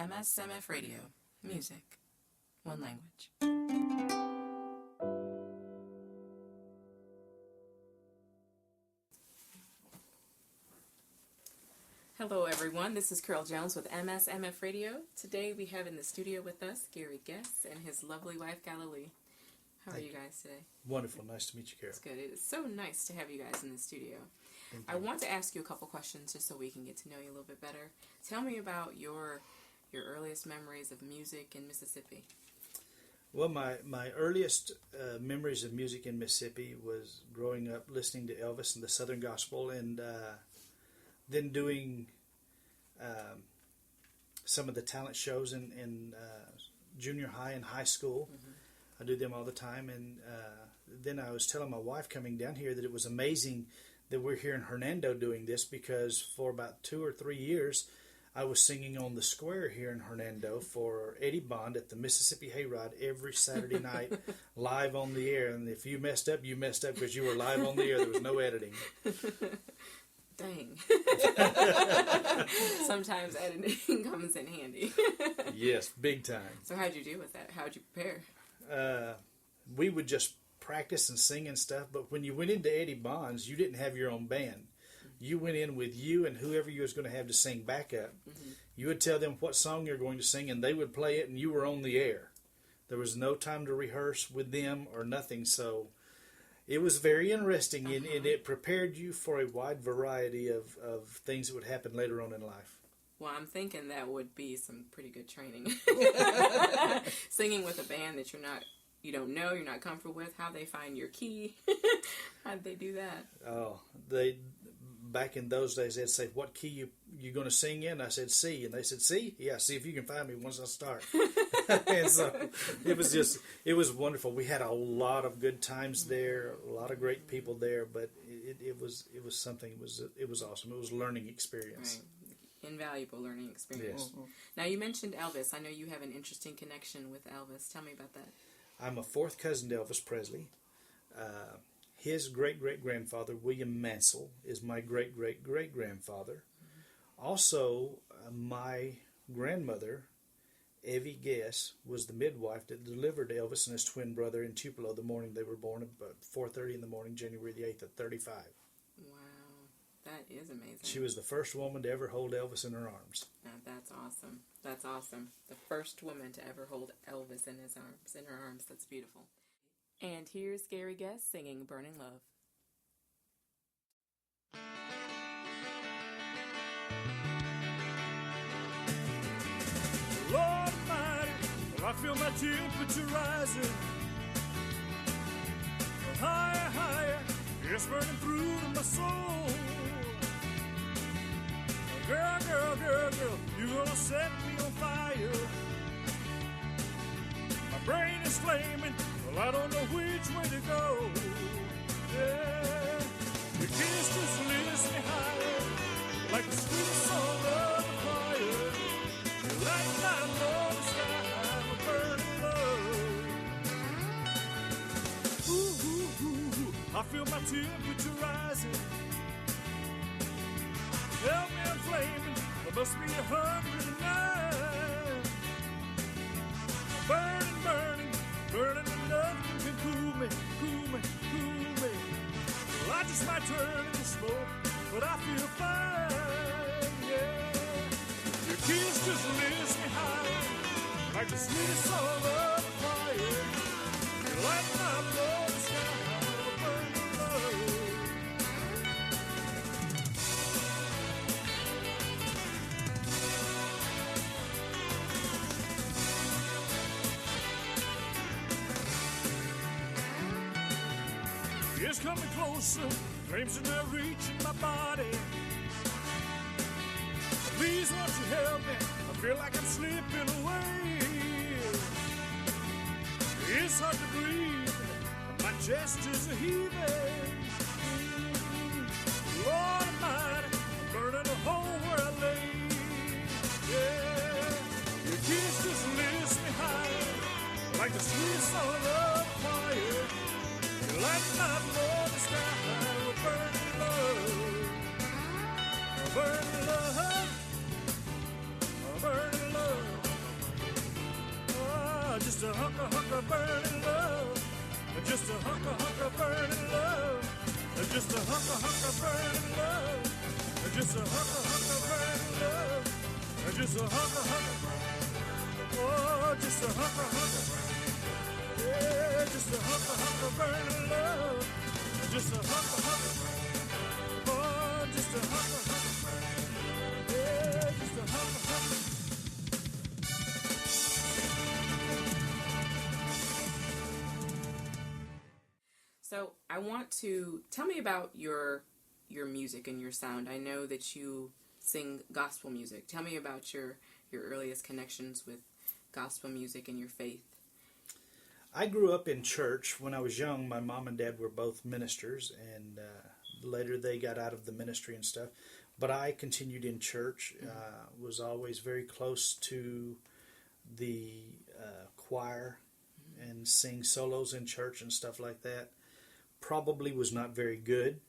MSMF Radio. Music. One language. Hello everyone, this is Carol Jones with MSMF Radio. Today we have in the studio with us Gary Guess and his lovely wife Galilee. How are you guys today? Wonderful. Nice to meet you, Carol. It's good. It is so nice to have you guys in the studio. I want to ask you a couple questions just so we can get to know you a little bit better. Tell me about your earliest memories of music in Mississippi. Well, my earliest memories of music in Mississippi was growing up listening to Elvis and the Southern Gospel, and then doing some of the talent shows in junior high and high school. Mm-hmm. I do them all the time, and then I was telling my wife coming down here that it was amazing that we're here in Hernando doing this, because for about 2 or 3 years I was singing on the square here in Hernando for Eddie Bond at the Mississippi Hayride every Saturday night, live on the air. And if you messed up, you messed up because you were live on the air. There was no editing. Dang. Sometimes editing comes in handy. Yes, big time. So how'd you deal with that? How'd you prepare? We would just practice and sing and stuff, but when you went into Eddie Bond's, you didn't have your own band. You went in with you and whoever you was going to have to sing backup. Mm-hmm. You would tell them what song you're going to sing, and they would play it, and you were on the air. There was no time to rehearse with them or nothing, so it was very interesting, and it prepared you for a wide variety of things that would happen later on in life. Well, I'm thinking that would be some pretty good training. Singing with a band that you don't know, you're not comfortable with, how they find your key. How'd they do that? Oh, back in those days, they'd say, "What key you going to sing in?" I said, C. And they said, C? Yeah, see if you can find me once I start. And so it was wonderful. We had a lot of good times there, a lot of great people there, but it was something, it was awesome. It was a learning experience. Right. Invaluable learning experience. Yes. Now, you mentioned Elvis. I know you have an interesting connection with Elvis. Tell me about that. I'm a fourth cousin to Elvis Presley. His great-great-grandfather, William Mansell, is my great-great-great-grandfather. Mm-hmm. Also, my grandmother, Evie Guess, was the midwife that delivered Elvis and his twin brother in Tupelo the morning they were born, about 4:30 in the morning, January the 8th of 35. Wow, that is amazing. She was the first woman to ever hold Elvis in her arms. That's awesome. That's awesome. The first woman to ever hold Elvis in her arms. That's beautiful. And here's Gary Guess singing Burning Love. Lord Almighty, well, I feel my temperature rising. Higher, higher, it's burning through to my soul. Girl, girl, girl, girl, you're gonna set me on fire. My brain is flaming, well, I don't know which way to go. Yeah, your kiss just lifts me higher, like the sweetest song of a choir. You light my love, the sky, I'm a burning love. Ooh, ooh, ooh, ooh, I feel my temperature rising. Help me, I'm flaming, there must be 109. Burning, burning, burning, and nothing can cool me, cool me, cool me. Well, I just might turn into smoke, but I feel fine, yeah. Your kiss just lifts me high, like the sweetest song of a choir. You light my blood, the sky, I'm a burning love. It's coming closer, flames are now reaching my body. Please, won't you help me? I feel like I'm slipping away. It's hard to breathe, my chest is heaving. Lord Almighty, I'm burning a hole where I lay. Yeah, your kiss just lifts me high, like the sweet song of a choir. Light my blood, the sky, we're burning love, burning love, burning love. just a hunk of burning love. Just a hunk of burning love. Just a hunk of burning love. Just a hunk of burning love. Just a hunk of oh, just a hunk of yeah, just a hunk of burning love. Just a hunk of oh, just a hunk of yeah, just a hunk of So I want to tell me about your music and your sound. I know that you sing gospel music. Tell me about your earliest connections with gospel music and your faith. I grew up in church. When I was young, my mom and dad were both ministers, and later they got out of the ministry and stuff. But I continued in church, was always very close to the choir and sing solos in church and stuff like that. Probably was not very good,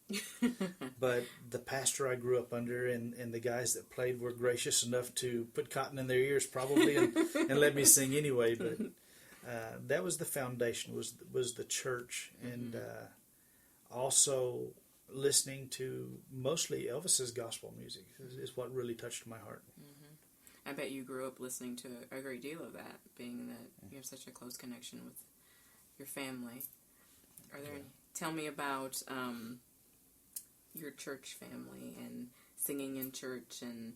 but the pastor I grew up under and the guys that played were gracious enough to put cotton in their ears probably and let me sing anyway. But that was the foundation, was the church, and also listening to mostly Elvis's gospel music is what really touched my heart. I bet you grew up listening to a great deal of that, being that you have such a close connection with your family. Are there any? Tell me about your church family and singing in church, and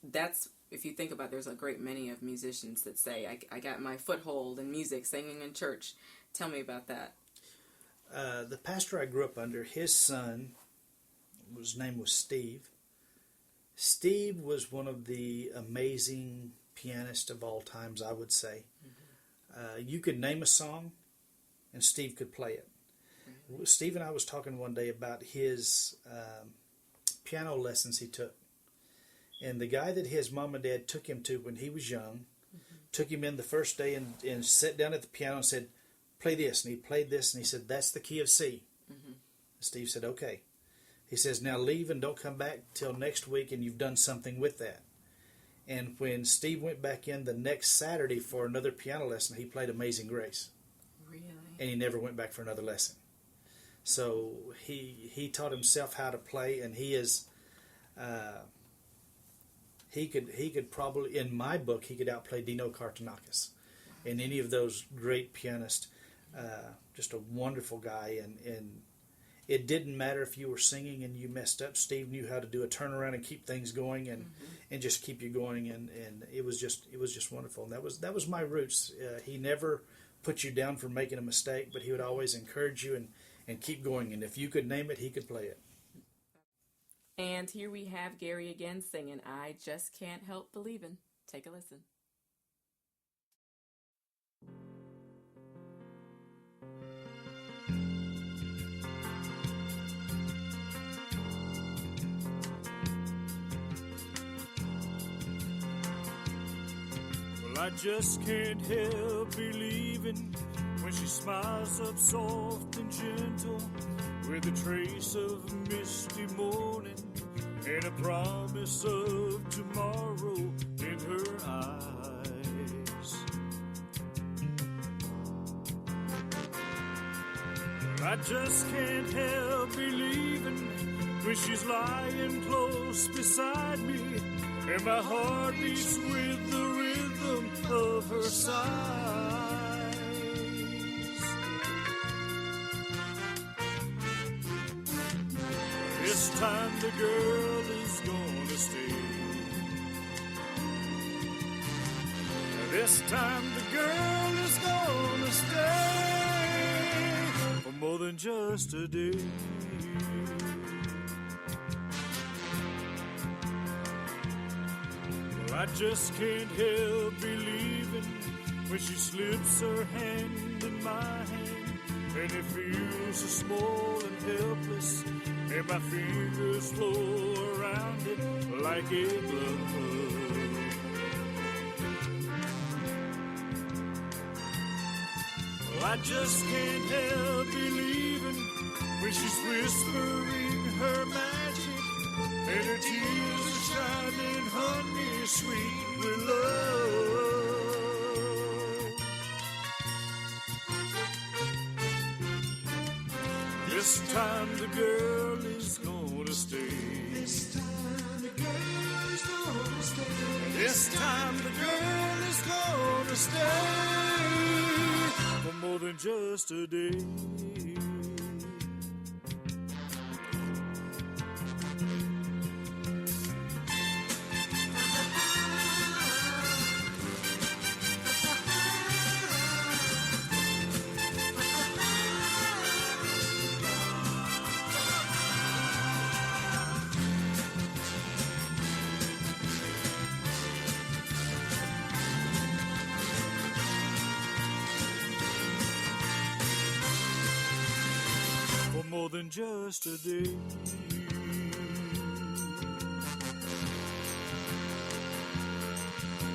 that's, if you think about it, there's a great many of musicians that say, I got my foothold in music, singing in church. Tell me about that. The pastor I grew up under, his son, his name was Steve. Steve was one of the amazing pianists of all times, I would say. You could name a song, and Steve could play it. Steve and I was talking one day about his piano lessons he took. And the guy that his mom and dad took him to when he was young, took him in the first day and sat down at the piano and said, play this. And he played this, and he said, that's the key of C. Steve said, okay. He says, now leave and don't come back till next week, and you've done something with that. And when Steve went back in the next Saturday for another piano lesson, he played Amazing Grace. Really? And he never went back for another lesson. So he taught himself how to play, and he is he could probably, in my book, he could outplay Dino Kartanakis and any of those great pianists. Just a wonderful guy, and it didn't matter if you were singing and you messed up. Steve knew how to do a turnaround and keep things going, and just keep you going, and it was just wonderful. And that was my roots. He never put you down for making a mistake, but he would always encourage you and keep going. And if you could name it, he could play it. And here we have Gary again singing I Just Can't Help Believin'. Take a listen. Well, I just can't help believing when she smiles up soft and gentle, with a trace of misty morning and a promise of tomorrow in her eyes. I just can't help believing when she's lying close beside me, and my heart beats with the rhythm of her sighs. This time the girl is gonna stay. This time the girl is gonna stay for more than just a day. Well, I just can't help believing when she slips her hand in my hand, and it feels so small and helpless, and my fingers flow around it like a glove. Well, I just can't help believing when she's whispering her magic, and her tears are shining honey sweet with love. This time the girl is gonna stay. This time the girl is gonna stay. This time the girl is gonna stay for more than just a day. More than just a day.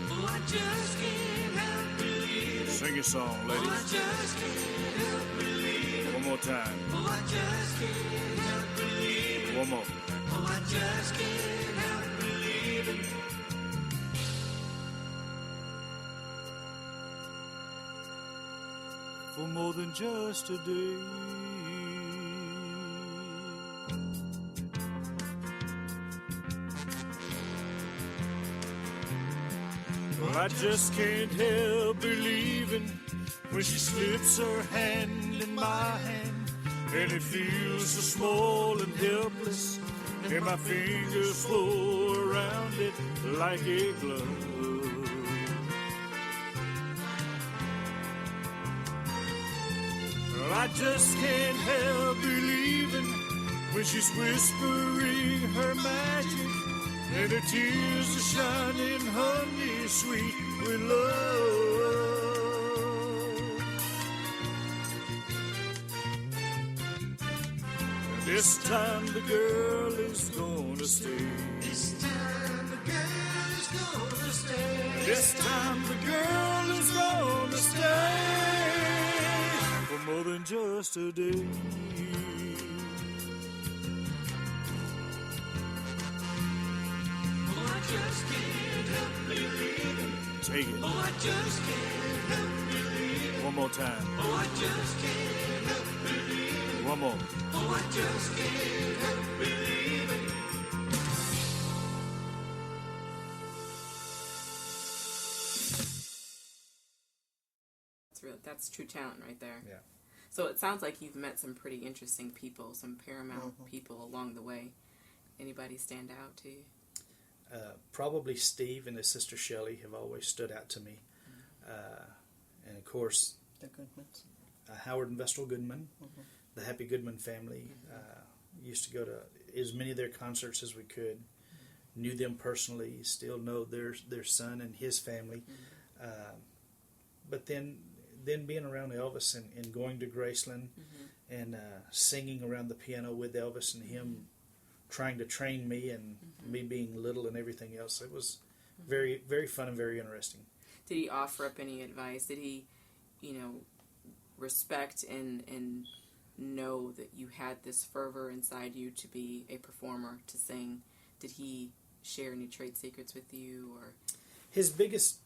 Oh, I just can't help believing. Sing your song, Oh, I ladies. just can't help believing. One more time. Oh, I just can't help believing. One more. Oh, I just can't help believing. For more than just a day. Well, I just can't help believing when she slips her hand in my hand, and it feels so small and helpless, and my fingers flow around it like a glove. Well, I just can't help believing when she's whispering her magic, and her tears are shining honey sweet with love. This time the girl is gonna stay. This time the girl is gonna stay. This time the girl is gonna stay for more than just a day. Oh, I just can't help believing. Take it. Oh, I just can't help believing. One more time. Oh, I just can't help believing. One more. Oh, I just can't help believing. That's true talent right there. Yeah. So it sounds like you've met some pretty interesting people, some paramount people along the way. Anybody stand out to you? Probably Steve and his sister Shelley have always stood out to me. And of course, The Goodmans. Howard and Vestal Goodman, the Happy Goodman family. Used to go to as many of their concerts as we could. Knew them personally. Still know their son and his family. But then being around Elvis and going to Graceland and singing around the piano with Elvis and him trying to train me and me being little and everything else. It was very, very fun and very interesting. Did he offer up any advice? Did he, respect and know that you had this fervor inside you to be a performer, to sing? Did he share any trade secrets with you? Or His biggest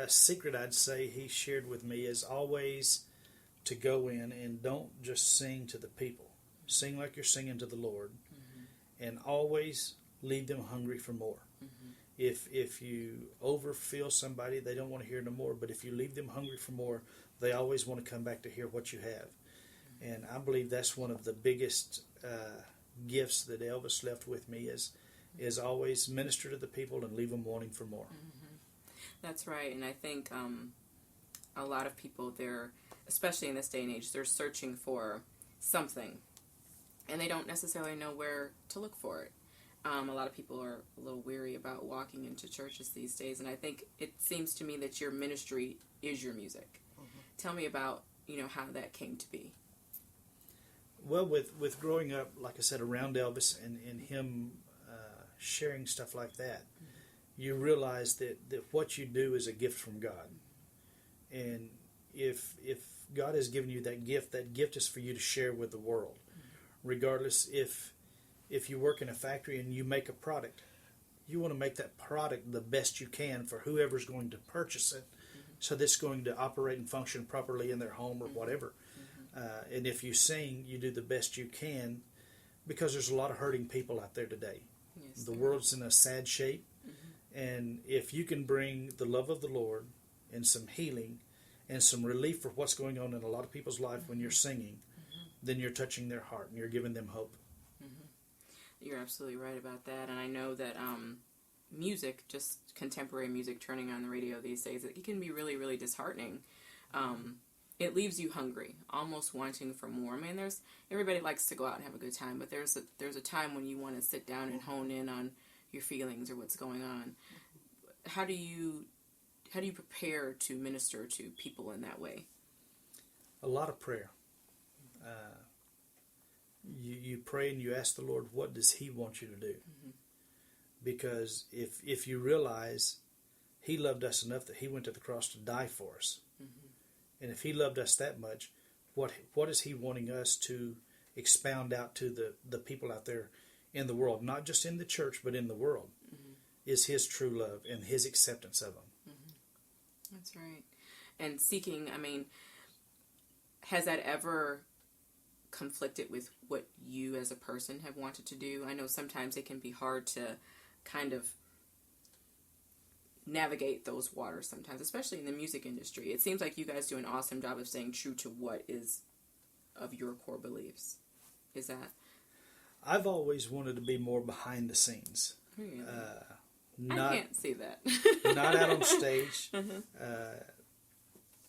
secret, I'd say, he shared with me is always to go in and don't just sing to the people. Sing like you're singing to the Lord. And always leave them hungry for more. If you overfill somebody, they don't want to hear no more. But if you leave them hungry for more, they always want to come back to hear what you have. And I believe that's one of the biggest gifts that Elvis left with me is always minister to the people and leave them wanting for more. That's right. And I think a lot of people, especially in this day and age, they're searching for something. And they don't necessarily know where to look for it. A lot of people are a little weary about walking into churches these days, and I think it seems to me that your ministry is your music. Tell me about, how that came to be. Well, with growing up, like I said, around Elvis and him sharing stuff like that, you realize that what you do is a gift from God. And if God has given you that gift is for you to share with the world. Regardless if you work in a factory and you make a product, you want to make that product the best you can for whoever's going to purchase it, so that's going to operate and function properly in their home or whatever. And if you sing, you do the best you can, because there's a lot of hurting people out there today. Yes, The there world's in a sad shape, and if you can bring the love of the Lord and some healing and some relief for what's going on in a lot of people's life when you're singing, then you're touching their heart and you're giving them hope. You're absolutely right about that, and I know that music, just contemporary music, turning on the radio these days, it can be really, really disheartening. It leaves you hungry, almost wanting for more. I mean, everybody likes to go out and have a good time, but there's a time when you want to sit down and hone in on your feelings or what's going on. How do you prepare to minister to people in that way? A lot of prayer. You pray and you ask the Lord, what does He want you to do? Because if you realize He loved us enough that He went to the cross to die for us, and if He loved us that much, what is He wanting us to expound out to the people out there in the world, not just in the church, but in the world, is His true love and His acceptance of them. That's right. And seeking, I mean, has that ever conflicted with what you as a person have wanted to do? I know sometimes it can be hard to kind of navigate those waters sometimes, especially in the music industry. It seems like you guys do an awesome job of staying true to what is of your core beliefs. Is that? I've always wanted to be more behind the scenes. Really? Not, I can't see that. not out on stage.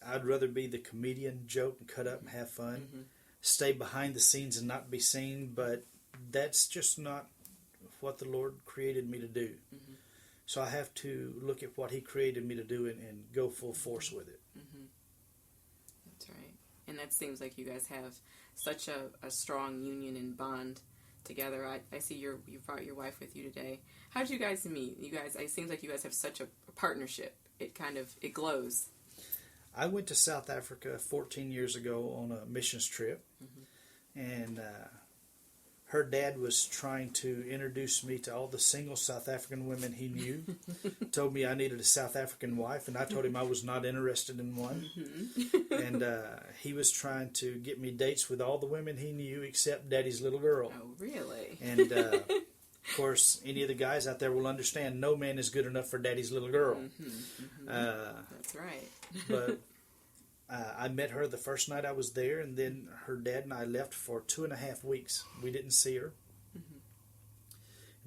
I'd rather be the comedian, joke and cut up and have fun. Stay behind the scenes and not be seen, but that's just not what the Lord created me to do. So I have to look at what He created me to do and go full force with it. That's right. And that seems like you guys have such a strong union and bond together. I see you brought your wife with you today. How did you guys meet? It seems like you guys have such a partnership. It glows. I went to South Africa 14 years ago on a missions trip, and her dad was trying to introduce me to all the single South African women he knew. Told me I needed a South African wife, and I told him I was not interested in one. And he was trying to get me dates with all the women he knew except Daddy's little girl. Oh, really? And of course, any of the guys out there will understand no man is good enough for Daddy's little girl. That's right. But I met her the first night I was there, and then her dad and I left for 2.5 weeks. We didn't see her.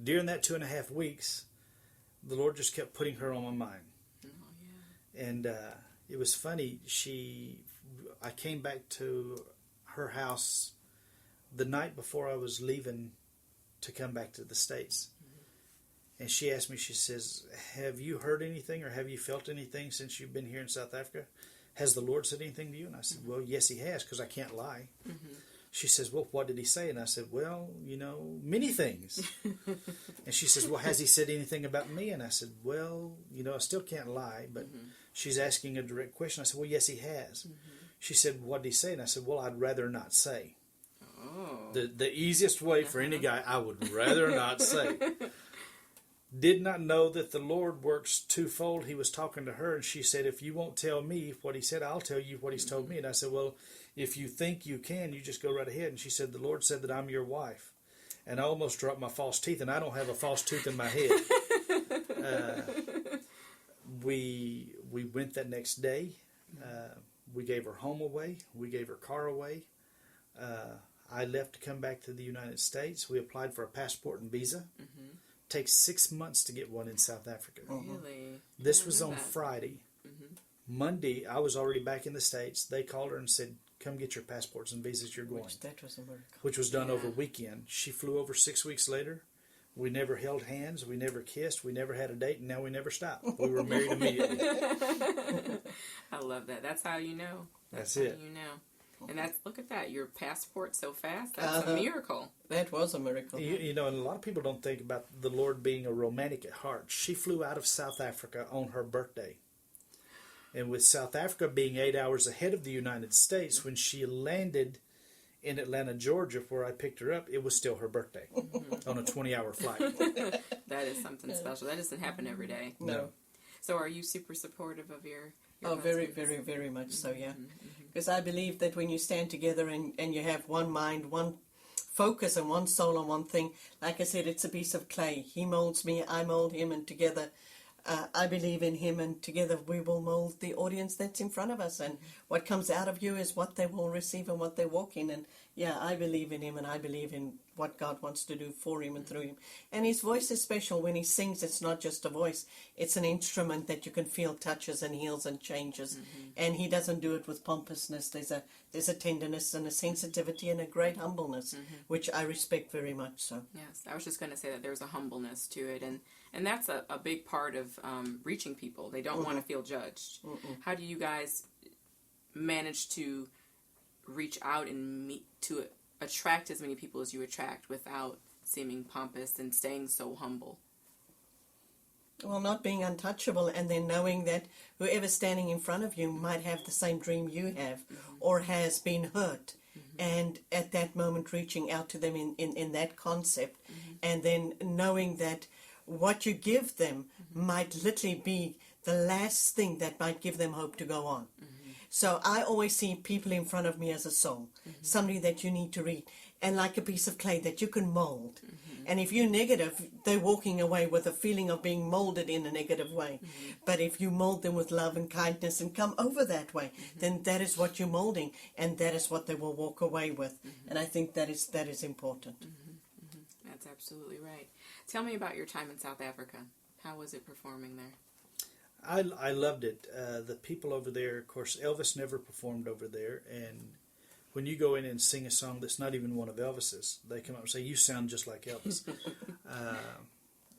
During that 2.5 weeks, the Lord just kept putting her on my mind. Oh, yeah. And it was funny. I came back to her house the night before I was leaving to come back to the States. And she asked me, she says, have you heard anything or have you felt anything since you've been here in South Africa? Has the Lord said anything to you? And I said, well, yes, He has, because I can't lie. She says, well, what did He say? And I said, well, many things. And she says, well, has He said anything about me? And I said, well, I still can't lie, but she's asking a direct question. I said, well, yes, He has. She said, what did He say? And I said, well, I'd rather not say. Oh. The easiest way for any guy, I would rather not say. Did not know that the Lord works twofold. He was talking to her, and she said, if you won't tell me what He said, I'll tell you what He's told me. And I said, well, if you think you can, you just go right ahead. And she said, the Lord said that I'm your wife. And I almost dropped my false teeth, and I don't have a false tooth in my head. We went that next day. We gave her home away. We gave her car away. I left to come back to the United States. We applied for a passport and visa. Takes 6 months to get one in South Africa. Really? This was on Friday. Monday, I was already back in the States. They called her and said, come get your passports and visas, you're going. That was a miracle. Which was done over weekend. She flew over 6 weeks later. We never held hands. We never kissed. We never had a date. And now we never stopped. We were married immediately. I love that. That's how you know. That's it. How you know. And look at that, your passport so fast. That's a miracle. That was a miracle. And a lot of people don't think about the Lord being a romantic at heart. She flew out of South Africa on her birthday. And with South Africa being 8 hours ahead of the United States, when she landed in Atlanta, Georgia, where I picked her up, it was still her birthday on a 20-hour flight. That is something special. That doesn't happen every day. No. So are you super supportive of your Oh, very, husband's? very, very much so, yeah. Because I believe that when you stand together and you have one mind, one focus and one soul on one thing, like I said, it's a piece of clay. He molds me, I mold him, and together I believe in him, and together we will mold the audience that's in front of us. And what comes out of you is what they will receive and what they walk in. And yeah, I believe in him, and I believe in what God wants to do for him and through him. And his voice is special. When he sings, it's not just a voice. It's an instrument that you can feel touches and heals and changes. And he doesn't do it with pompousness. There's a tenderness and a sensitivity and a great humbleness, which I respect very much so. Yes, I was just going to say that there's a humbleness to it, and that's a big part of reaching people. They don't want to feel judged. How do you guys manage to reach out and to attract as many people as you attract without seeming pompous and staying so humble? Well, not being untouchable, and then knowing that whoever's standing in front of you might have the same dream you have or has been hurt. And at that moment reaching out to them in that concept, and then knowing that what you give them might literally be the last thing that might give them hope to go on. So I always see people in front of me as a soul, somebody that you need to read, and like a piece of clay that you can mold. And if you're negative, they're walking away with a feeling of being molded in a negative way. But if you mold them with love and kindness and come over that way, then that is what you're molding, and that is what they will walk away with. And I think that is important. That's absolutely right. Tell me about your time in South Africa. How was it performing there? I loved it. The people over there, of course, Elvis never performed over there, and when you go in and sing a song that's not even one of Elvis's, they come up and say, "You sound just like Elvis."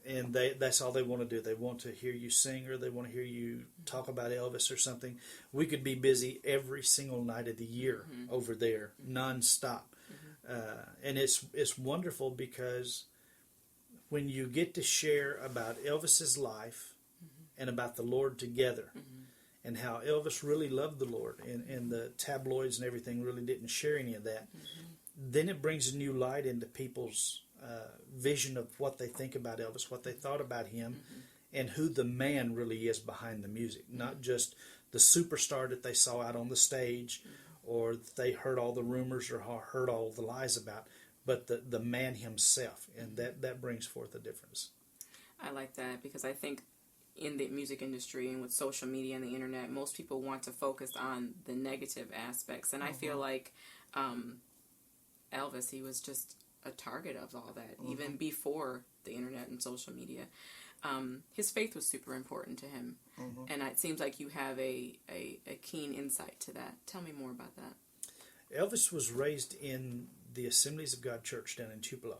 And that's all they want to do. They want to hear you sing, or they want to hear you talk about Elvis or something. We could be busy every single night of the year over there, nonstop. And it's wonderful because when you get to share about Elvis's life and about the Lord together, and how Elvis really loved the Lord, and the tabloids and everything really didn't share any of that, then it brings a new light into people's vision of what they think about Elvis, what they thought about him, and who the man really is behind the music. Not just the superstar that they saw out on the stage, or they heard all the rumors or heard all the lies about, but the man himself, and that brings forth a difference. I like that because I think in the music industry and with social media and the internet, most people want to focus on the negative aspects. And I feel like Elvis, he was just a target of all that, even before the internet and social media. His faith was super important to him. And it seems like you have a keen insight to that. Tell me more about that. Elvis was raised in the Assemblies of God Church down in Tupelo.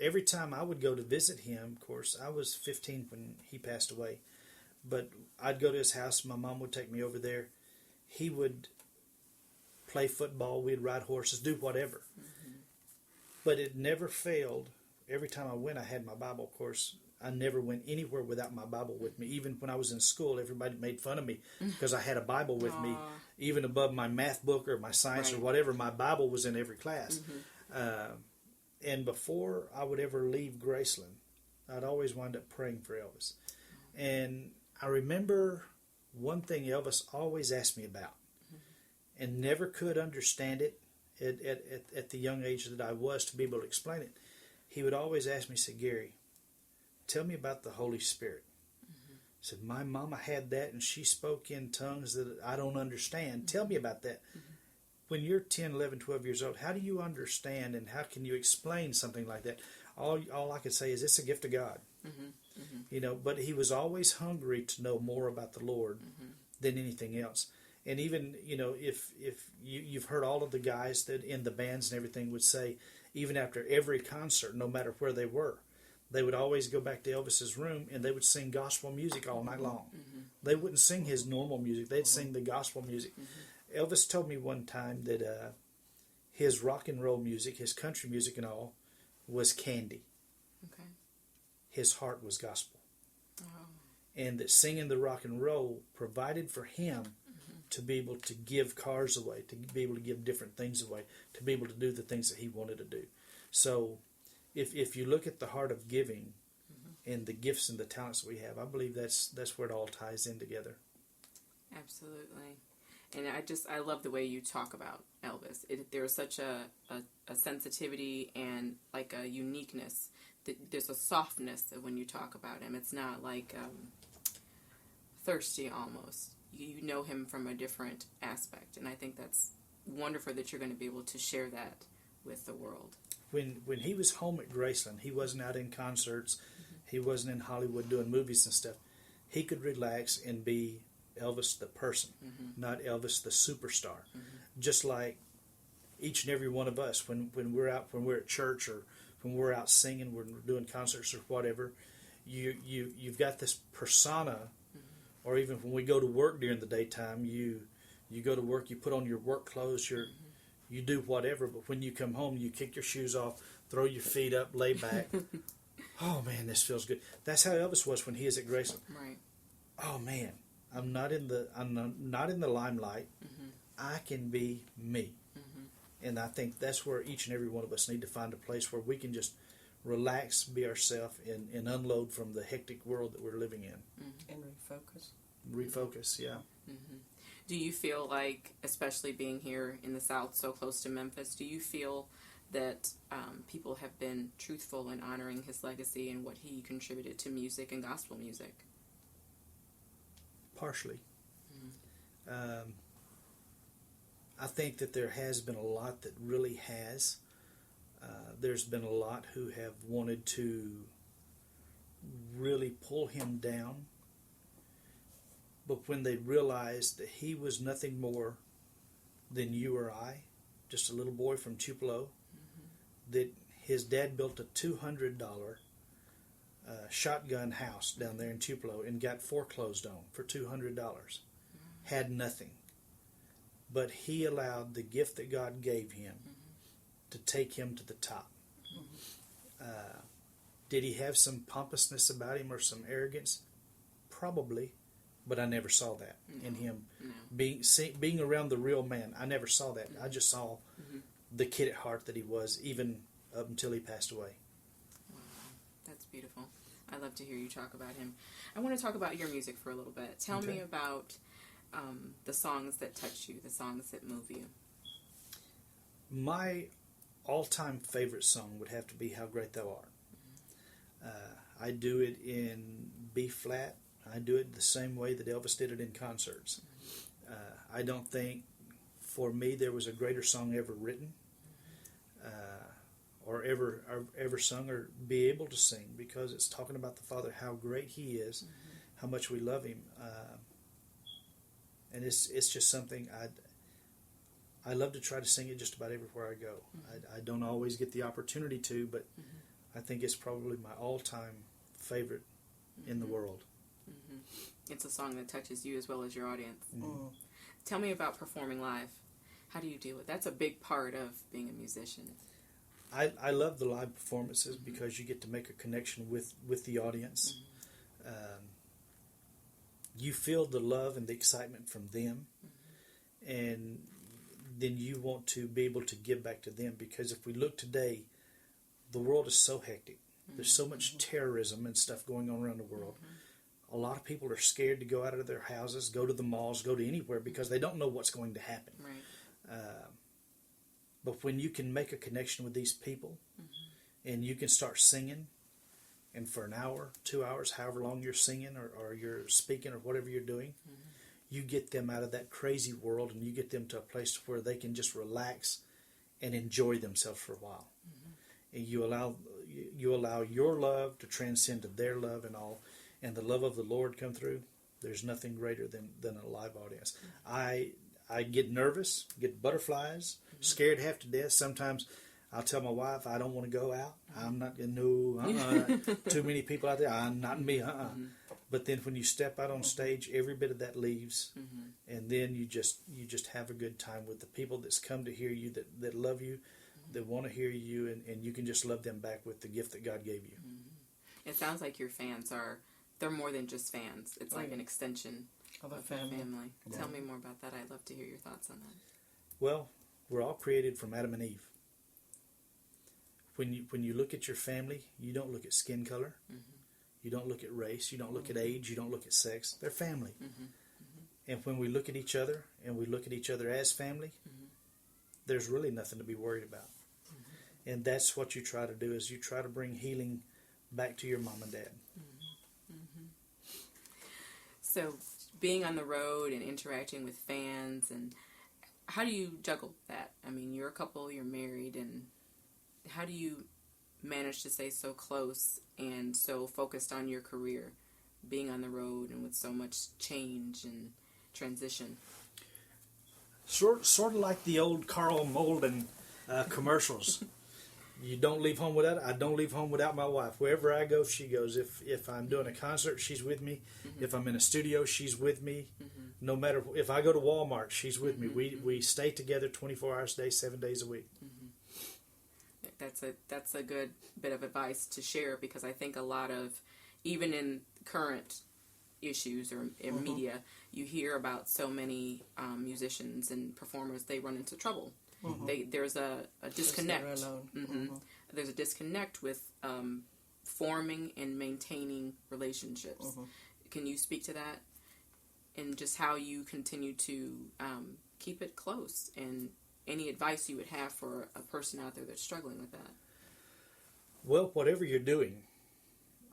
Every time I would go to visit him, of course, I was 15 when he passed away, but I'd go to his house. My mom would take me over there. He would play football. We'd ride horses, do whatever. But it never failed. Every time I went, I had my Bible, of course. I never went anywhere without my Bible with me. Even when I was in school, everybody made fun of me because I had a Bible with me. Even above my math book or my science or whatever, my Bible was in every class. And before I would ever leave Graceland, I'd always wind up praying for Elvis. And I remember one thing Elvis always asked me about, and never could understand it at the young age that I was to be able to explain it. He would always ask me, he said, "Gary, tell me about the Holy Spirit." He said, "My mama had that, and she spoke in tongues that I don't understand. Tell me about that." When you're 10, 11, 12 years old, how do you understand and how can you explain something like that? All I can say is it's a gift of God. You know, but he was always hungry to know more about the Lord than anything else. And even, you know, if you've heard all of the guys that in the bands and everything would say, even after every concert, no matter where they were, they would always go back to Elvis's room and they would sing gospel music all night long. They wouldn't sing his normal music. They'd sing the gospel music. Elvis told me one time that his rock and roll music, his country music and all, was candy. Okay. His heart was gospel. And that singing the rock and roll provided for him to be able to give cars away, to be able to give different things away, to be able to do the things that he wanted to do. So if you look at the heart of giving and the gifts and the talents that we have. I believe that's where it all ties in together. Absolutely. And I love the way you talk about Elvis. There's such a sensitivity and like a uniqueness. There's a softness when you talk about him. It's not like thirsty almost. You know him from a different aspect. And I think that's wonderful that you're going to be able to share that with the world. When he was home at Graceland, he wasn't out in concerts. He wasn't in Hollywood doing movies and stuff. He could relax and be Elvis the person, not Elvis the superstar. Just like each and every one of us, when we're at church or when we're out singing, when we're doing concerts or whatever, you've got this persona, or even when we go to work during the daytime, you go to work, you put on your work clothes, you do whatever, but when you come home, you kick your shoes off, throw your feet up, lay back. Oh man, this feels good. That's how Elvis was when he is at Graceland. Right. Oh man, I'm not in the limelight. I can be me. And I think that's where each and every one of us need to find a place where we can just relax, be ourselves, and unload from the hectic world that we're living in. And refocus. Refocus, yeah. Do you feel like, especially being here in the South, so close to Memphis, do you feel that people have been truthful in honoring his legacy and what he contributed to music and gospel music? Partially. I think that there has been a lot that really has. There's been a lot who have wanted to really pull him down. But when they realized that he was nothing more than you or I, just a little boy from Tupelo, that his dad built a $200 shotgun house down there in Tupelo and got foreclosed on for $200. Had nothing. But he allowed the gift that God gave him to take him to the top. Did he have some pompousness about him or some arrogance? Probably. But I never saw that in him. Being around the real man, I never saw that. I just saw the kid at heart that he was, even up until he passed away. Wow, that's beautiful. I love to hear you talk about him. I want to talk about your music for a little bit. Tell me about the songs that touch you, the songs that move you. My all-time favorite song would have to be How Great Thou Art. I do it in B-flat. I do it the same way that Elvis did it in concerts. I don't think, for me, there was a greater song ever written or ever sung or be able to sing, because it's talking about the Father, how great He is, how much we love Him. And it's just something I love to try to sing it just about everywhere I go. I don't always get the opportunity to, but I think it's probably my all-time favorite in the world. It's a song that touches you as well as your audience. Tell me about performing live. How do you deal with that? That's a big part of being a musician. I love the live performances because you get to make a connection with the audience. You feel the love and the excitement from them, and then you want to be able to give back to them, because if we look today, the world is so hectic. There's so much terrorism and stuff going on around the world. A lot of people are scared to go out of their houses, go to the malls, go to anywhere, because they don't know what's going to happen. Right. But when you can make a connection with these people, and you can start singing, and for an hour, 2 hours, however long you're singing or you're speaking or whatever you're doing, you get them out of that crazy world, and you get them to a place where they can just relax and enjoy themselves for a while. And you allow your love to transcend to their love and all, and the love of the Lord come through. There's nothing greater than a live audience. I get nervous, get butterflies, scared half to death. Sometimes I'll tell my wife I don't want to go out. I'm not going to, too many people out there. I'm not me, But then when you step out on stage, every bit of that leaves, and then you just have a good time with the people that's come to hear you, that love you, that want to hear you, and you can just love them back with the gift that God gave you. It sounds like your fans they're more than just fans. It's like an extension Of a family. Yeah. Tell me more about that. I'd love to hear your thoughts on that. Well, we're all created from Adam and Eve. When you look at your family, you don't look at skin color. You don't look at race. You don't look at age. You don't look at sex. They're family. And when we look at each other and we look at each other as family, there's really nothing to be worried about. And that's what you try to do, is you try to bring healing back to your mom and dad. So being on the road and interacting with fans, and how do you juggle that? I mean, you're a couple, you're married, and how do you manage to stay so close and so focused on your career, being on the road and with so much change and transition? Sort of like the old Carl Malden commercials. You don't leave home without. I don't leave home without my wife. Wherever I go, she goes. If I'm doing a concert, she's with me. If I'm in a studio, she's with me. No matter if I go to Walmart, she's with me. We stay together 24 hours a day, 7 days a week. That's a good bit of advice to share, because I think a lot of, even in current issues or in media, you hear about so many musicians and performers, they run into trouble. There's a disconnect. There's a disconnect with forming and maintaining relationships. Can you speak to that, and just how you continue to keep it close, and any advice you would have for a person out there that's struggling with that? Well, whatever you're doing,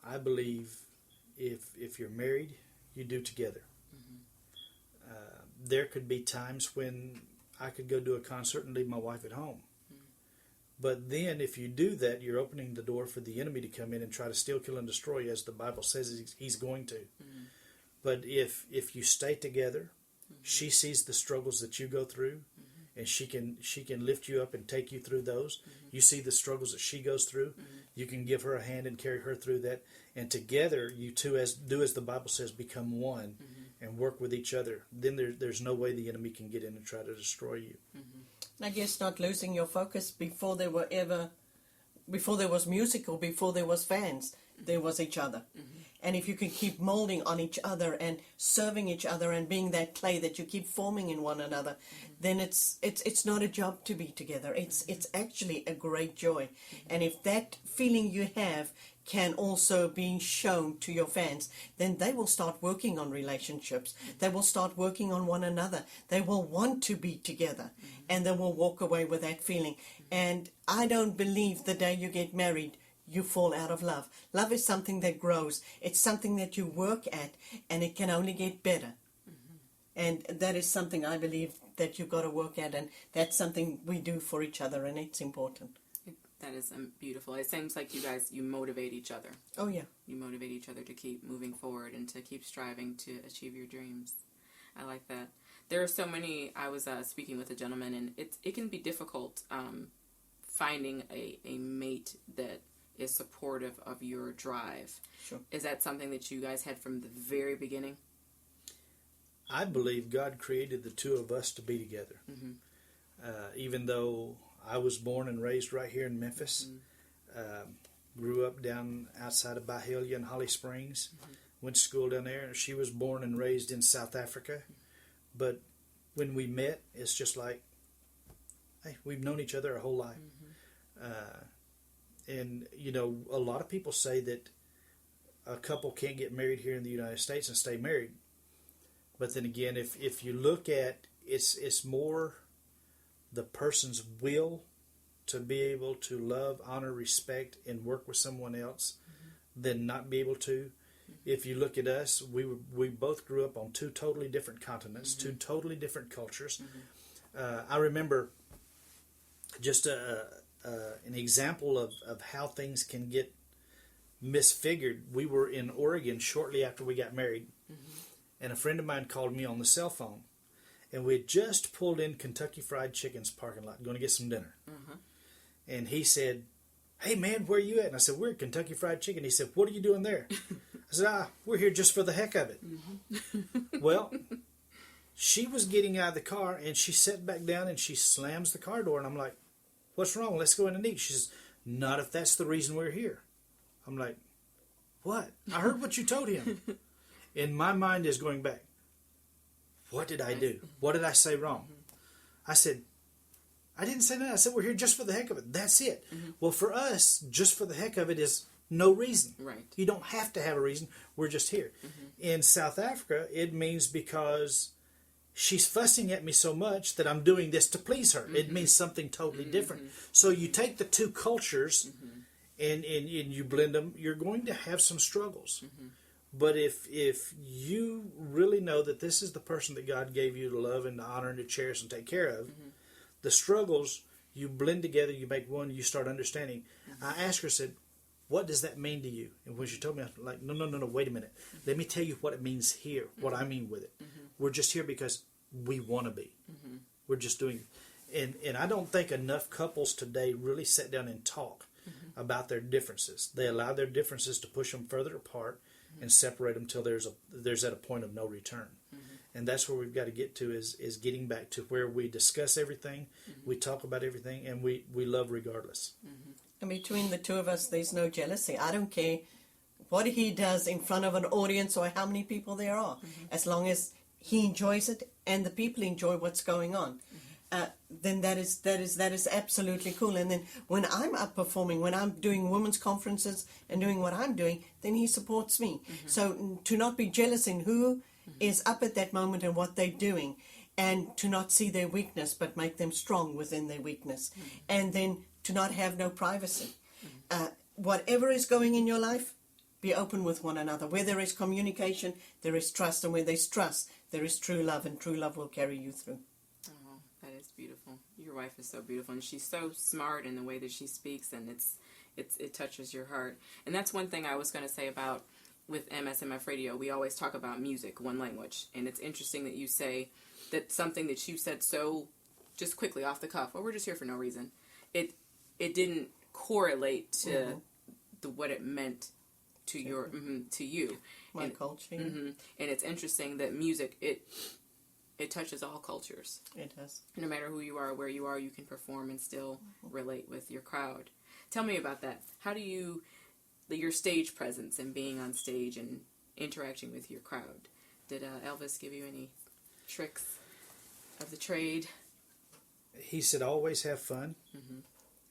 I believe if you're married, you do together. There could be times when I could go do a concert and leave my wife at home. But then if you do that, you're opening the door for the enemy to come in and try to steal, kill, and destroy you, as the Bible says he's going to. But if you stay together, she sees the struggles that you go through, and she can lift you up and take you through those. You see the struggles that she goes through. You can give her a hand and carry her through that. And together, you two do as the Bible says, become one, and work with each other. Then there's no way the enemy can get in and try to destroy you. I guess not losing your focus. Before there was music or before there was fans, there was each other. And if you can keep molding on each other and serving each other and being that clay that you keep forming in one another, then it's not a job to be together. It's actually a great joy. And if that feeling you have can also be shown to your fans, then they will start working on relationships. They will start working on one another. They will want to be together, and they will walk away with that feeling. And I don't believe the day you get married, you fall out of love. Love is something that grows. It's something that you work at, and it can only get better. And that is something I believe that you've got to work at, and that's something we do for each other, and it's important. That is beautiful. It seems like you motivate each other. Oh, yeah. You motivate each other to keep moving forward and to keep striving to achieve your dreams. I like that. There are so many. I was speaking with a gentleman, and it can be difficult finding a mate that is supportive of your drive. Sure. Is that something that you guys had from the very beginning? I believe God created the two of us to be together. Even though I was born and raised right here in Memphis, grew up down outside of Byhalia and Holly Springs, went to school down there. She was born and raised in South Africa. But when we met, it's just like, hey, we've known each other our whole life. And, you know, a lot of people say that a couple can't get married here in the United States and stay married. But then again, if you look at it's more the person's will to be able to love, honor, respect, and work with someone else than not be able to. If you look at us, we both grew up on two totally different continents, two totally different cultures. I remember just an example of how things can get misfigured. We were in Oregon shortly after we got married, and a friend of mine called me on the cell phone, and we had just pulled in Kentucky Fried Chicken's parking lot, going to get some dinner. And he said, "Hey man, where are you at?" And I said, "We're at Kentucky Fried Chicken." He said, "What are you doing there?" I said, "We're here just for the heck of it." Well, she was getting out of the car, and she sat back down, and she slams the car door, and I'm like, "What's wrong? Let's go in and eat." She says, "Not if that's the reason we're here." I'm like, "What? I heard what you told him." And my mind is going back. What did I do? What did I say wrong? I said, "I didn't say that. I said we're here just for the heck of it. That's it." Well, for us, just for the heck of it is no reason. Right. You don't have to have a reason. We're just here. In South Africa, it means because she's fussing at me so much that I'm doing this to please her. It means something totally different. So you take the two cultures and you blend them, you're going to have some struggles. But if you really know that this is the person that God gave you to love and to honor and to cherish and take care of, the struggles, you blend together, you make one, you start understanding. I asked her, said, what does that mean to you? And when she told me, I was like, no, wait a minute. Let me tell you what it means here, what I mean with it. We're just here because we want to be. We're just doing it. And I don't think enough couples today really sit down and talk about their differences. They allow their differences to push them further apart and separate them till there's at a point of no return. And that's where we've got to get to is getting back to where we discuss everything, we talk about everything, and we love regardless. And between the two of us, there's no jealousy. I don't care what he does in front of an audience or how many people there are, as long as he enjoys it and the people enjoy what's going on. Then that is absolutely cool. And then when I'm up performing, when I'm doing women's conferences and doing what I'm doing, then he supports me. So to not be jealous in who is up at that moment and what they're doing, and to not see their weakness but make them strong within their weakness, and then to not have no privacy. Whatever is going in your life, be open with one another. Where there is communication, there is trust, and where there's trust, there is true love, and true love will carry you through. Oh, that is beautiful. Your wife is so beautiful, and she's so smart in the way that she speaks, and it touches your heart. And that's one thing I was going to say about with MSMF Radio. We always talk about music, one language, and it's interesting that you say that something that you said so just quickly off the cuff. Well, we're just here for no reason. It didn't correlate to what it meant to your to you. My culture. And it's interesting that music it touches all cultures. It does. No matter who you are, where you are, you can perform and still relate with your crowd. Tell me about that. How do you, your stage presence and being on stage and interacting with your crowd? Did Elvis give you any tricks of the trade? He said, always have fun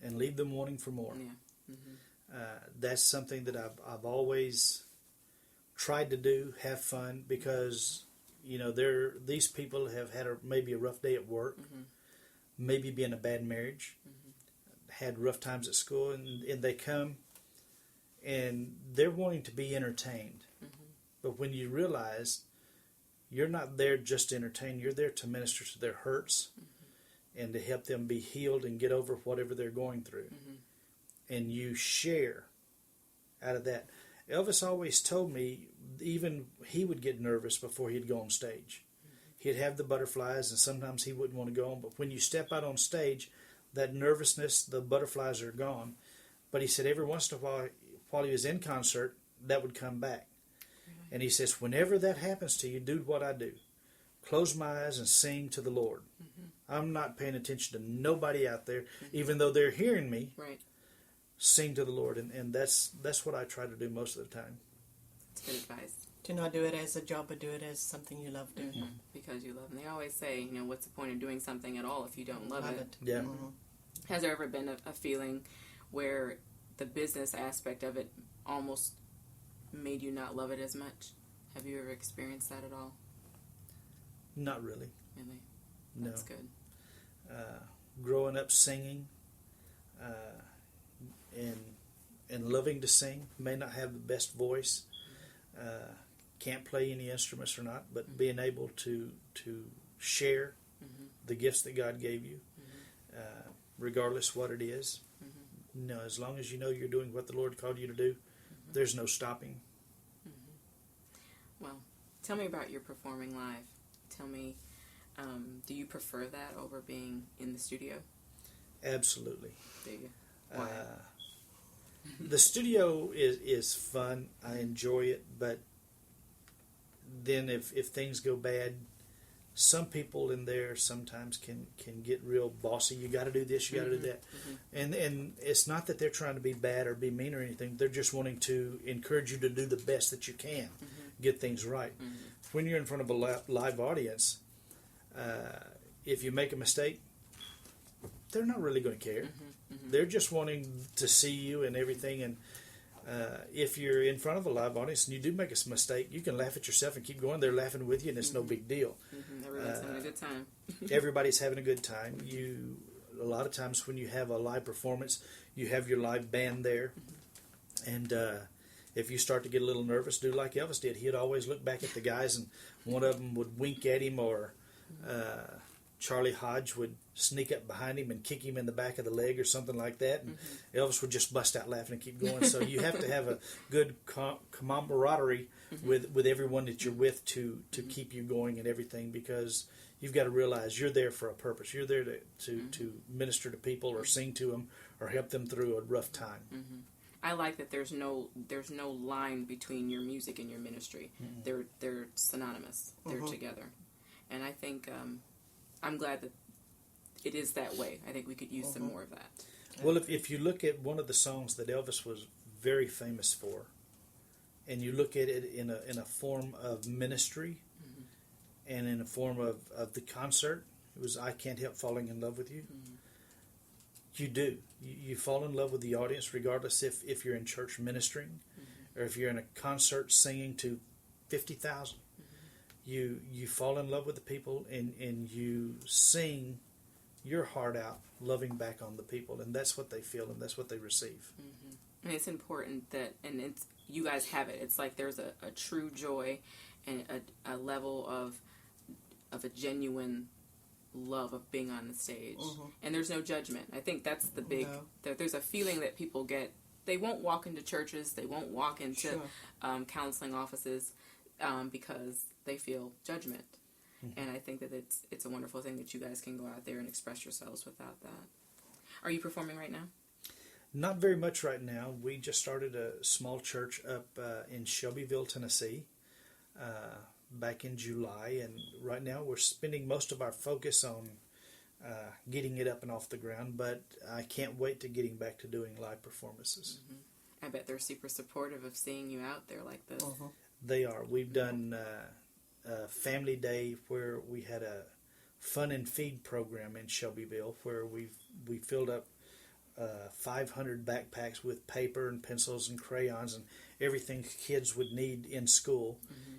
and leave them wanting for more. Yeah. That's something that I've always tried to do, have fun, because these people have had maybe a rough day at work, maybe be in a bad marriage, had rough times at school, and they come and they're wanting to be entertained. But when you realize you're not there just to entertain, you're there to minister to their hurts and to help them be healed and get over whatever they're going through. And you share out of that. Elvis always told me, even he would get nervous before he'd go on stage. He'd have the butterflies, and sometimes he wouldn't want to go on. But when you step out on stage, that nervousness, the butterflies are gone. But he said every once in a while he was in concert, that would come back. And he says, whenever that happens to you, do what I do. Close my eyes and sing to the Lord. I'm not paying attention to nobody out there, even though they're hearing me. Right. Sing to the Lord, and that's what I try to do most of the time. It's good advice. Do not do it as a job, but do it as something you love doing. Because you love them. They always say, what's the point of doing something at all if you don't love it? Yeah. Has there ever been a feeling where the business aspect of it almost made you not love it as much? Have you ever experienced that at all? Not really. Really? No. That's good. Growing up singing and loving to sing, may not have the best voice, can't play any instruments or not, but being able to share the gifts that God gave you, regardless what it is. As long as you know you're doing what the Lord called you to do, there's no stopping. Well, tell me about your performing live. Tell me, do you prefer that over being in the studio? Absolutely. Do you? Why? The studio is fun. I enjoy it, but then if things go bad, some people in there sometimes can get real bossy. You got to do this, you got to do that, and it's not that they're trying to be bad or be mean or anything. They're just wanting to encourage you to do the best that you can, get things right. When you're in front of a live audience, if you make a mistake, they're not really going to care. They're just wanting to see you and everything. And If you're in front of a live audience and you do make a mistake, you can laugh at yourself and keep going. They're laughing with you, and it's no big deal. Everyone's having a good time. Everybody's having a good time. A lot of times when you have a live performance, you have your live band there, and if you start to get a little nervous, do like Elvis did. He'd always look back at the guys, and one of them would wink at him, or Charlie Hodge would sneak up behind him and kick him in the back of the leg or something like that, and Elvis would just bust out laughing and keep going. So you have to have a good camaraderie with everyone that you're with to keep you going and everything, because you've got to realize you're there for a purpose. You're there to minister to people or sing to them or help them through a rough time. I like that there's no line between your music and your ministry. They're synonymous. They're together, and I think I'm glad that it is that way. I think we could use some more of that. Well, if you look at one of the songs that Elvis was very famous for, and you look at it in a form of ministry and in a form of the concert, it was "I Can't Help Falling in Love with You." You do. You fall in love with the audience regardless if you're in church ministering or if you're in a concert singing to 50,000. You fall in love with the people and you sing your heart out, loving back on the people, and that's what they feel and that's what they receive. And it's important that, and it's, you guys have it. It's like there's a true joy and a level of a genuine love of being on the stage, and there's no judgment. I think that's the big. There's a feeling that people get. They won't walk into churches. They won't walk into counseling offices because they feel judgment. And I think that it's a wonderful thing that you guys can go out there and express yourselves without that. Are you performing right now? Not very much right now. We just started a small church up in Shelbyville, Tennessee, back in July, and right now we're spending most of our focus on getting it up and off the ground, but I can't wait to getting back to doing live performances. I bet they're super supportive of seeing you out there like this. They are. We've done Family Day where we had a fun and feed program in Shelbyville where we filled up 500 backpacks with paper and pencils and crayons and everything kids would need in school,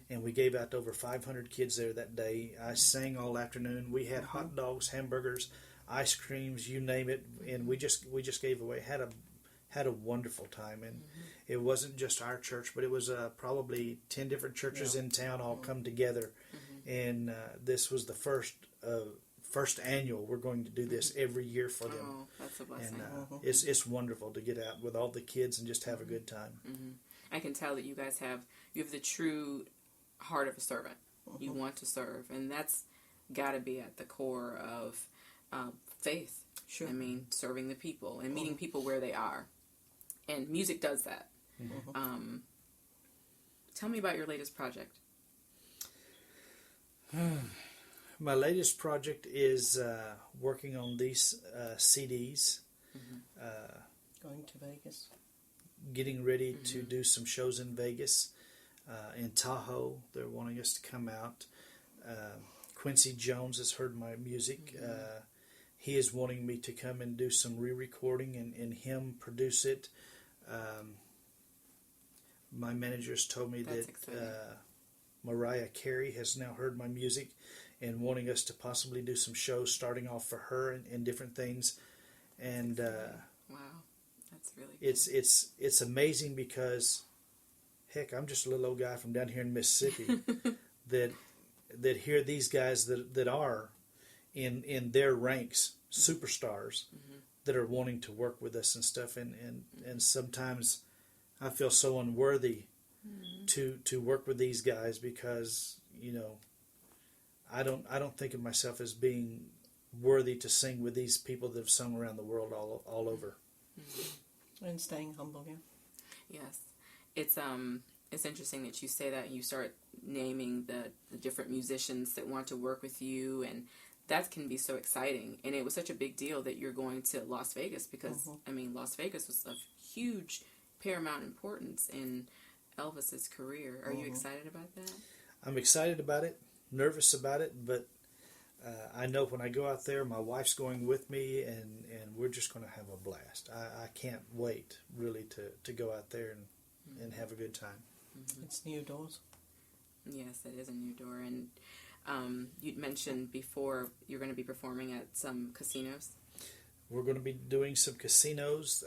and we gave out to over 500 kids there that day. I sang all afternoon. We had hot dogs, hamburgers, ice creams, you name it, and we just gave away. Had a wonderful time, and it wasn't just our church, but it was probably 10 different churches in town all come together, and this was the first annual. We're going to do this every year for them. Oh, that's a blessing. And it's wonderful to get out with all the kids and just have a good time. I can tell that you guys have the true heart of a servant. You want to serve, and that's got to be at the core of faith. Sure. I mean, serving the people and meeting people where they are, and music does that. Tell me about your latest project. My latest project is working on these CDs. Going to Vegas. Getting ready to do some shows in Vegas, in Tahoe. They're wanting us to come out. Quincy Jones has heard my music. He is wanting me to come and do some re-recording and him produce it. My managers told me That's that exciting. Mariah Carey has now heard my music and wanting us to possibly do some shows starting off for her and different things. And Wow, that's really cool. it's amazing because, heck, I'm just a little old guy from down here in Mississippi that hear these guys that are in their ranks superstars that are wanting to work with us and stuff, and sometimes I feel so unworthy to work with these guys because I don't think of myself as being worthy to sing with these people that have sung around the world all over. And staying humble, Yes, it's interesting that you say that and you start naming the different musicians that want to work with you, and that can be so exciting. And it was such a big deal that you're going to Las Vegas because I mean Las Vegas was of huge paramount importance in Elvis's career. Are you excited about that? I'm excited about it, nervous about it, but I know when I go out there, my wife's going with me, and we're just going to have a blast. I can't wait, really, to go out there and have a good time. It's new doors. Yes, it is a new door. And you'd mentioned before you're going to be performing at some casinos. We're going to be doing some casinos,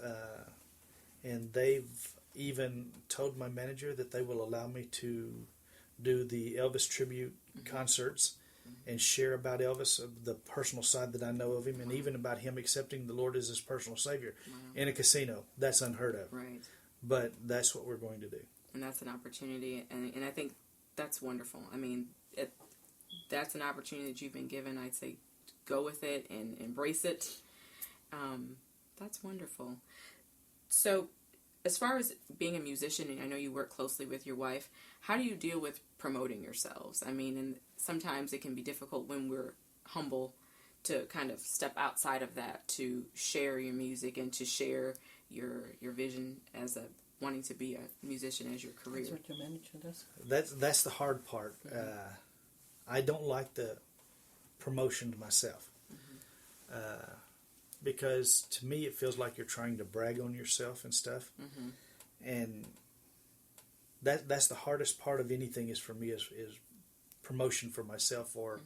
and they've even told my manager that they will allow me to do the Elvis tribute concerts and share about Elvis, the personal side that I know of him, and even about him accepting the Lord as his personal Savior in a casino. That's unheard of. Right. But that's what we're going to do. And that's an opportunity, and I think that's wonderful. I mean, that's an opportunity that you've been given. I'd say go with it and embrace it. That's wonderful. So, as far as being a musician, and I know you work closely with your wife, how do you deal with promoting yourselves? I mean, and sometimes it can be difficult when we're humble to kind of step outside of that, to share your music and to share your vision as a wanting to be a musician as your career. That's what your manager does. That's the hard part. I don't like the promotion to myself. Because to me it feels like you're trying to brag on yourself and stuff. And that's the hardest part of anything is for me is promotion for myself or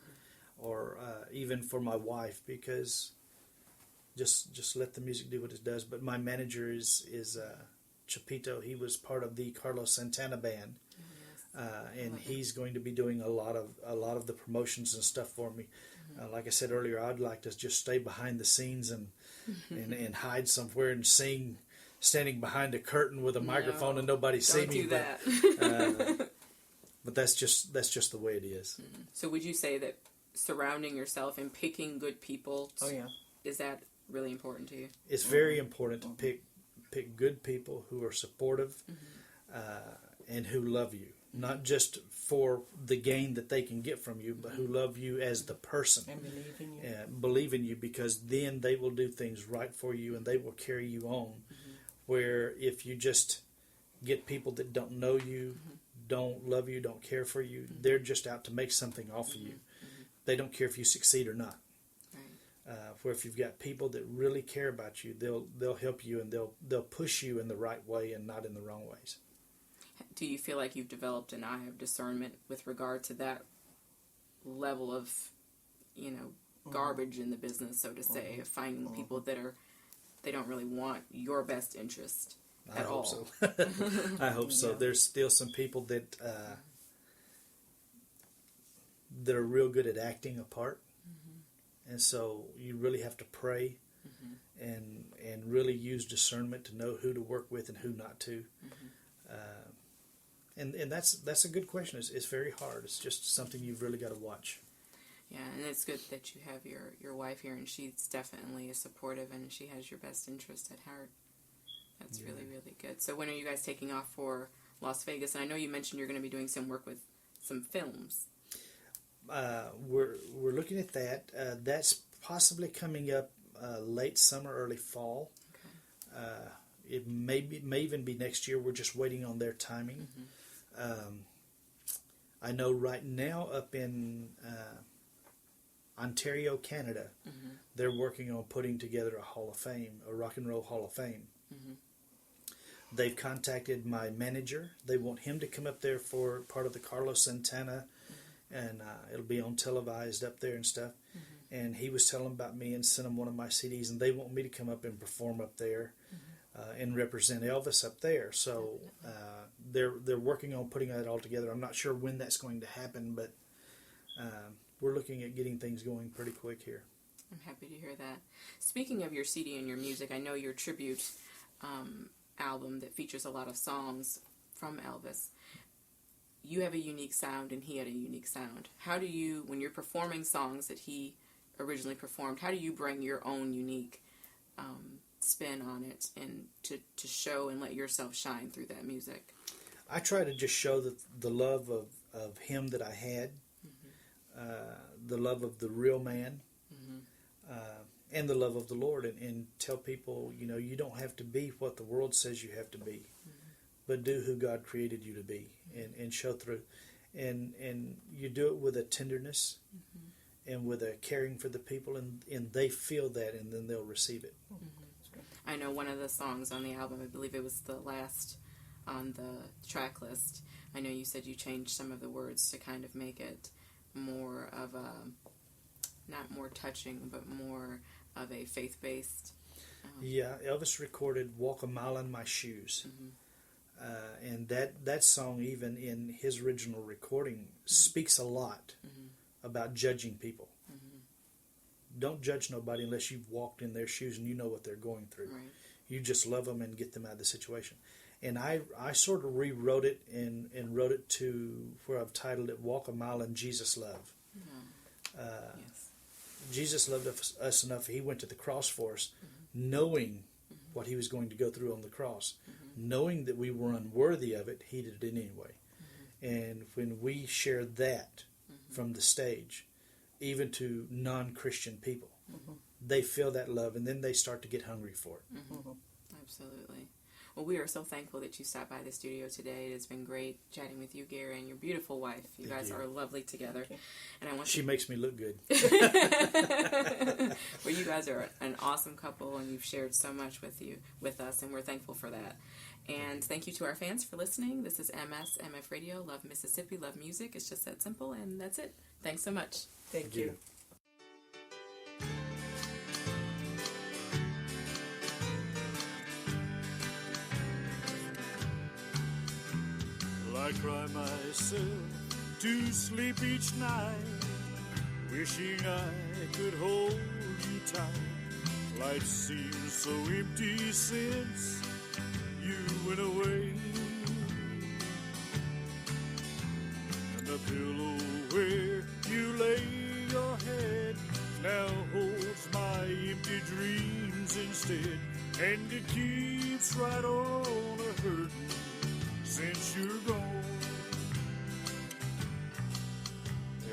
even for my wife, because just let the music do what it does. But my manager is Chapito. He was part of the Carlos Santana band, and he's going to be doing a lot of the promotions and stuff for me. Like I said earlier, I'd like to just stay behind the scenes and hide somewhere and sing, standing behind a curtain with a microphone and nobody see me. But that's just the way it is. So would you say that surrounding yourself and picking good people? Is that really important to you? It's very important to pick good people who are supportive and who love you. Not just for the gain that they can get from you, but who love you as the person. And believe in you. Believe in you, because then they will do things right for you and they will carry you on. Where if you just get people that don't know you, don't love you, don't care for you, they're just out to make something off of you. They don't care if you succeed or not. Where if you've got people that really care about you, they'll help you and they'll push you in the right way and not in the wrong ways. Do you feel like you've developed an eye of discernment with regard to that level of, garbage in the business, so to say, of finding people that they don't really want your best interest at all? So. I hope so. There's still some people that that are real good at acting a part, and so you really have to pray and really use discernment to know who to work with and who not to. And that's a good question. It's very hard. It's just something you've really got to watch. Yeah, and it's good that you have your wife here, and she's definitely supportive, and she has your best interest at heart. That's really, really good. So when are you guys taking off for Las Vegas? And I know you mentioned you're going to be doing some work with some films. We're looking at that. That's possibly coming up late summer, early fall. Okay. It may even be next year. We're just waiting on their timing. I know right now up in Ontario, Canada, they're working on putting together a Hall of Fame, a Rock and Roll Hall of Fame. They've contacted my manager. They want him to come up there for part of the Carlos Santana, and it'll be on televised up there and stuff. And he was telling about me and sent them one of my CDs, and they want me to come up and perform up there. And represent Elvis up there. So they're working on putting that all together. I'm not sure when that's going to happen, but we're looking at getting things going pretty quick here. I'm happy to hear that. Speaking of your CD and your music, I know your tribute album that features a lot of songs from Elvis. You have a unique sound, and he had a unique sound. How do you, when you're performing songs that he originally performed, how do you bring your own unique spin on it and to show and let yourself shine through that music? I try to just show the love of him that I had, the love of the real man, and the love of the Lord, and tell people, you don't have to be what the world says you have to be, but do who God created you to be, and show through. And you do it with a tenderness and with a caring for the people, and they feel that, and then they'll receive it. I know one of the songs on the album, I believe it was the last on the track list. I know you said you changed some of the words to kind of make it more of a, not more touching, but more of a faith-based. Yeah, Elvis recorded "Walk a Mile in My Shoes," and that song, even in his original recording, speaks a lot about judging people. Don't judge nobody unless you've walked in their shoes and you know what they're going through. Right. You just love them and get them out of the situation. And I sort of rewrote it and wrote it to where I've titled it "Walk a Mile in Jesus' Love." Yes. Jesus loved us enough. He went to the cross for us, knowing what he was going to go through on the cross, knowing that we were unworthy of it. He did it anyway. And when we share that from the stage, even to non-Christian people, they feel that love, and then they start to get hungry for it. Absolutely. Well, we are so thankful that you stopped by the studio today. It has been great chatting with you, Gary, and your beautiful wife. You guys are lovely together. And I want She makes me look good. Well, you guys are an awesome couple, and you've shared so much with us, and we're thankful for that. And thank you to our fans for listening. This is MF Radio. Love Mississippi, love music. It's just that simple, and that's it. Thanks so much. Thank you. Well, I cry myself to sleep each night, wishing I could hold you tight. Life seems so empty since you went away, and the pillow where you lay your head now holds my empty dreams instead, and it keeps right on a-hurting since you're gone.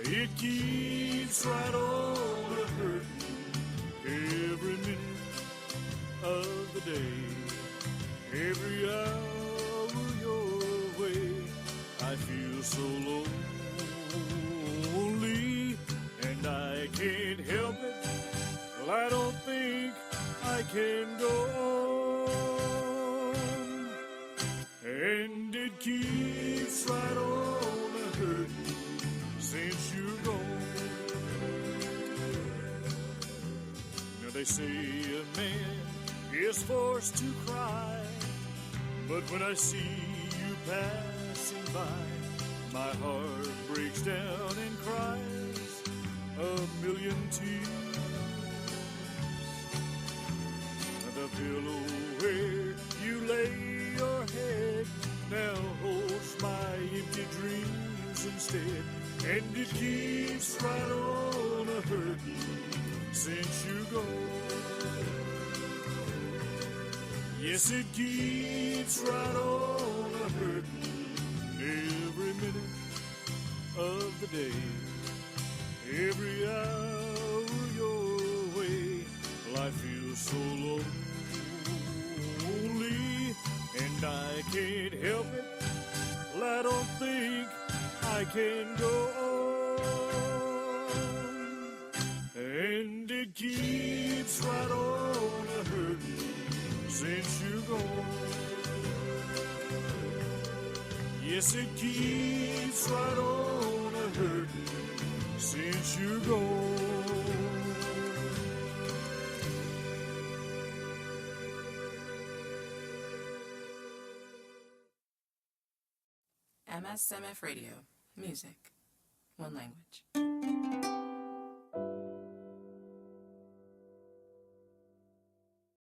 It keeps right on a-hurting every minute of the day, every hour your way. I feel so lonely, and I can't help it. Well, I don't think I can go on, and it keeps right on a-hurting since you're gone. Now they say a man is forced to cry, but when I see you passing by, my heart breaks down and cries a million tears. The pillow where you lay your head now holds my empty dreams instead, and it keeps right on a-hurting since you're gone. Yes, it keeps right on a-hurting every minute of the day, every hour your way. Well, I feel so lonely, and I can't help it. Well, I don't think I can go on, and it keeps right on a-hurting since you're gone. Yes, it keeps right on a-hurting since you're gone. MSMF Radio. Music. One language.